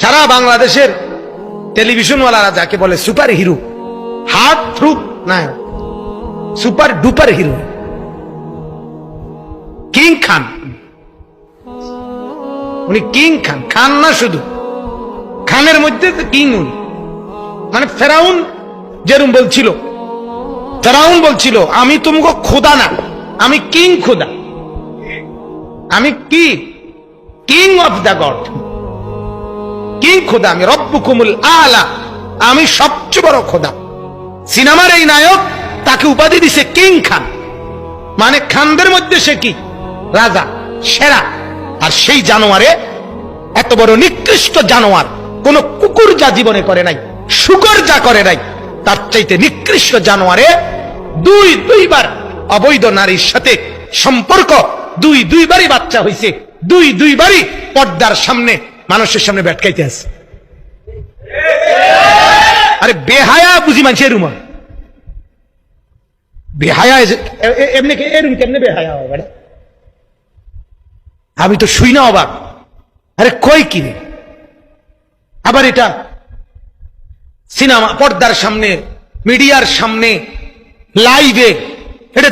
সারা বাংলাদেশের টেলিভিশনওয়ালারা যাকে বলে সুপার হিরো, হার্ট থ্রু নায়ক, সুপার ডুপার হিরো কিং খান। উনি কিং খান, খান না শুধু, খানের মধ্যে কিং উনি। মানে ফেরাউন যেরকম বলছিল, ফেরাউন বলছিল আমি তোমাকে খোদা না, আমি কিং খোদা, আমি কি king of the god, king খোদা, আমি রব্বুকুমুল আলা, আমি সবচেয়ে বড় খোদা। সিনেমার এই নায়ক তাকে উপাধি দিছে কিং খান, মানে খানদের মধ্যে সে কি রাজা, সেরা। আর সেই জানোয়ারে, এত বড় নিকৃষ্ট জানোয়ার কোন কুকুর যা জীবনে করে নাই, শুকর যা করে নাই, তার চাইতে নিকৃষ্ট জানোয়ারে দুইবার অবৈধ নারীর সাথে সম্পর্ক, দুইবারই বাচ্চা হয়েছে, দুইবারই পর্দার সামনে মানুষের সামনে বেটকাইতে আছে। আরে বেহায়া বুঝি মানুষের রুমা, বেহায়া এমনি এরুম কেমনে বেহায়া হবে? আমি তো শুই না অবাক। আরে কই কিনে আবার এটা সিনেমা পর্দার সামনে, মিডিয়ার সামনে, লাইভে, এটা